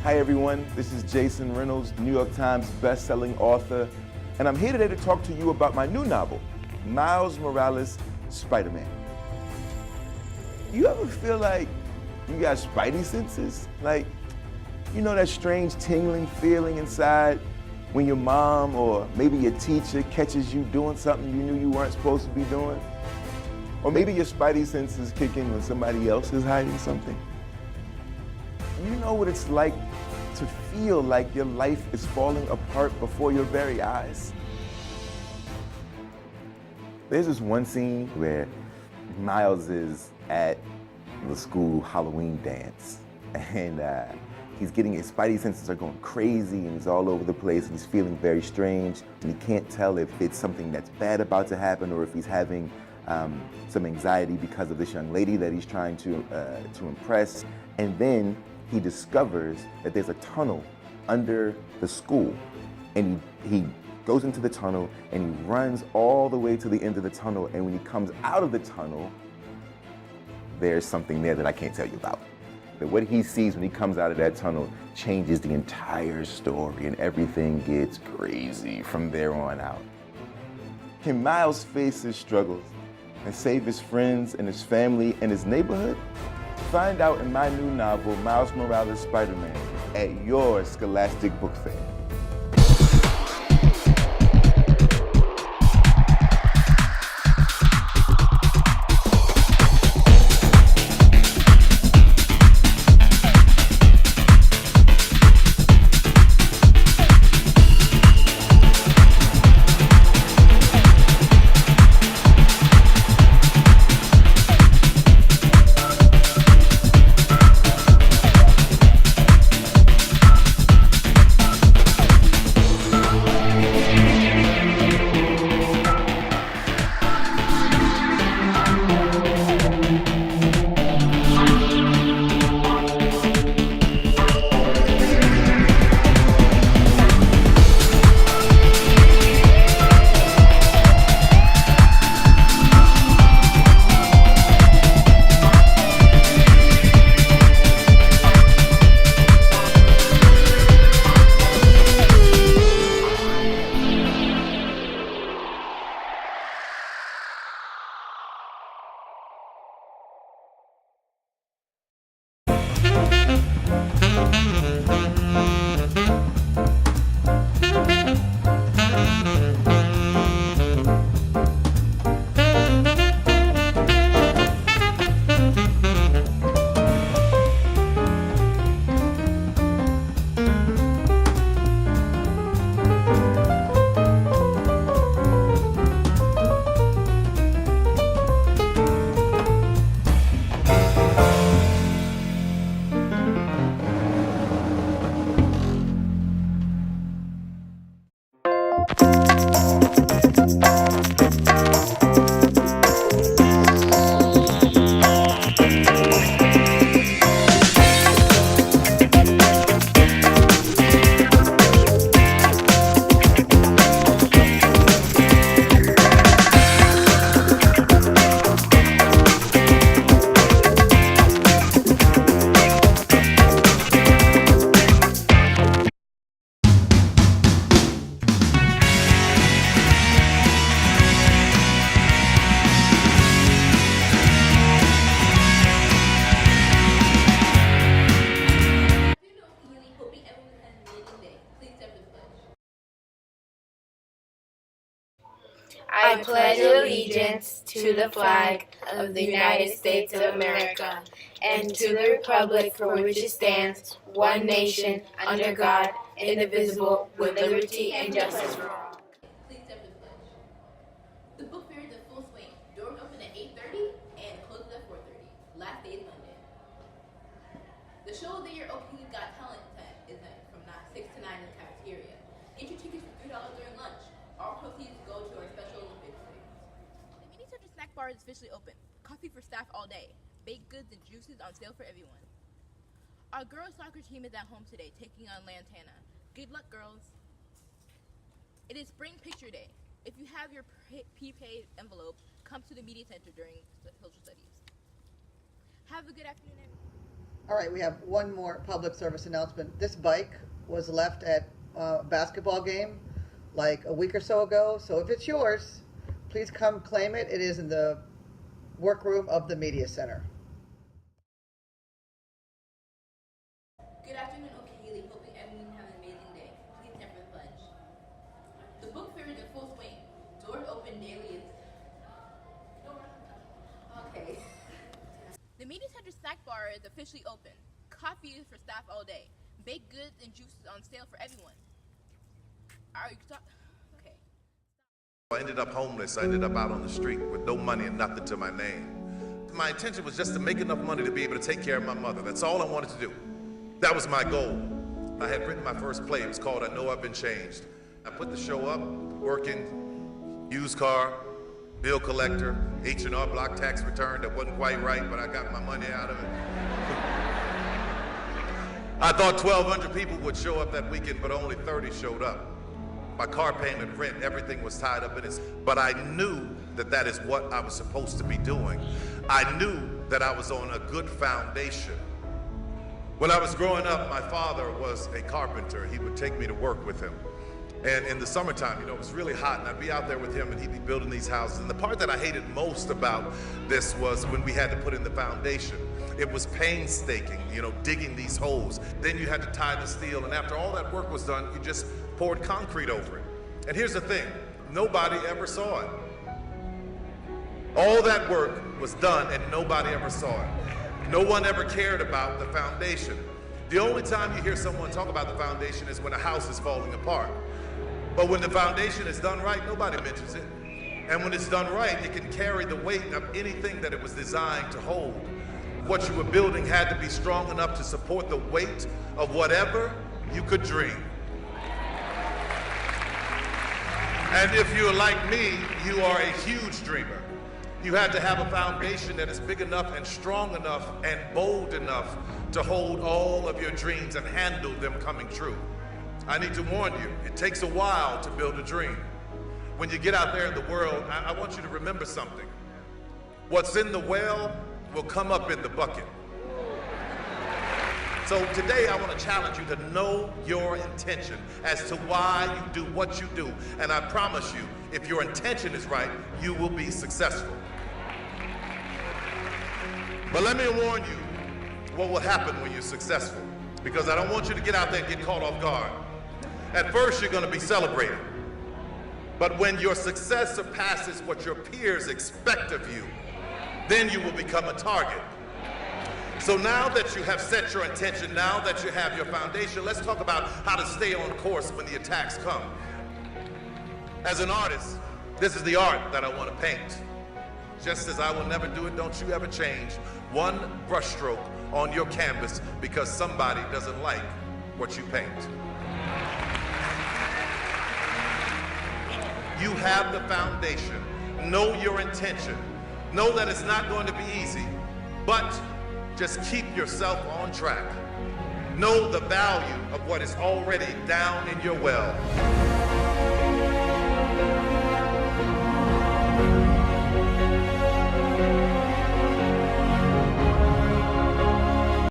Hi everyone, this is Jason Reynolds, New York Times best-selling author, and I'm here today to talk to you about my new novel, Miles Morales, Spider-Man. You ever feel like you got spidey senses? Like, you know that strange tingling feeling inside when your mom or maybe your teacher catches you doing something you knew you weren't supposed to be doing? Or maybe your spidey senses kick in when somebody else is hiding something? You know what it's like to feel like your life is falling apart before your very eyes? There's this one scene where Miles is at the school Halloween dance, and he's getting his spidey senses are going crazy, and he's all over the place, and he's feeling very strange, and he can't tell if it's something that's bad about to happen or if he's having some anxiety because of this young lady that he's trying to impress. And then he discovers that there's a tunnel under the school, and he goes into the tunnel and he runs all the way to the end of the tunnel, and when he comes out of the tunnel, there's something there that I can't tell you about. But what he sees when he comes out of that tunnel changes the entire story, and everything gets crazy from there on out. Can Miles face his struggles and save his friends and his family and his neighborhood? Find out in my new novel, Miles Morales, Spider-Man, at your Scholastic Book Fair. I pledge allegiance to the flag of the United States of America and to the republic for which it stands, one nation, under God, indivisible, with liberty and justice for all. Please step to the pledge. The book fair is in full swing. Doors open at 8:30 and closes at 4:30. Last day is Monday. The show of the year OPU's Got Talent is from 6 to 9 in the cafeteria. Get your tickets for $3 during lunch. All proceeds go to our Special Olympics Day. The Mini Center Snack Bar is officially open. Coffee for staff all day. Baked goods and juices on sale for everyone. Our girls soccer team is at home today, taking on Lantana. Good luck, girls. It is Spring Picture Day. If you have your prepaid envelope, come to the Media Center during social studies. Have a good afternoon, everyone. All right, we have one more public service announcement. This bike was left at a basketball game like a week or so ago. So if it's yours, please come claim it. It is in the workroom of the media center. Good afternoon, Okeechobee. Hoping everyone has an amazing day. Please never fudge. The book fair is in full swing. Doors open daily. Okay. The media center snack bar is officially open. Coffee is for staff all day. Baked goods and juices on sale for everyone. Are you okay? I ended up homeless. I ended up out on the street with no money and nothing to my name. My intention was just to make enough money to be able to take care of my mother. That's all I wanted to do. That was my goal. I had written my first play. It was called I Know I've Been Changed. I put the show up, working, used car, bill collector, H&R Block tax return that wasn't quite right, but I got my money out of it. I thought 1,200 people would show up that weekend, but only 30 showed up. My car payment, rent, everything was tied up in it. But I knew that that is what I was supposed to be doing. I knew that I was on a good foundation. When I was growing up, my father was a carpenter. He would take me to work with him. And in the summertime, it was really hot, and I'd be out there with him, and he'd be building these houses. And the part that I hated most about this was when we had to put in the foundation. It was painstaking, digging these holes. Then you had to tie the steel, and after all that work was done, you just poured concrete over it. And here's the thing, nobody ever saw it. All that work was done, and nobody ever saw it. No one ever cared about the foundation. The only time you hear someone talk about the foundation is when a house is falling apart. But when the foundation is done right, nobody mentions it. And when it's done right, it can carry the weight of anything that it was designed to hold. What you were building had to be strong enough to support the weight of whatever you could dream. And if you're like me, you are a huge dreamer. You had to have a foundation that is big enough and strong enough and bold enough to hold all of your dreams and handle them coming true. I need to warn you, it takes a while to build a dream. When you get out there in the world, I want you to remember something. What's in the well will come up in the bucket. So today I want to challenge you to know your intention as to why you do what you do. And I promise you, if your intention is right, you will be successful. But let me warn you what will happen when you're successful, because I don't want you to get out there and get caught off guard. At first, you're going to be celebrated. But when your success surpasses what your peers expect of you, then you will become a target. So now that you have set your intention, now that you have your foundation, let's talk about how to stay on course when the attacks come. As an artist, this is the art that I want to paint. Just as I will never do it, don't you ever change one brushstroke on your canvas because somebody doesn't like what you paint. You have the foundation. Know your intention. Know that it's not going to be easy, but just keep yourself on track. Know the value of what is already down in your well.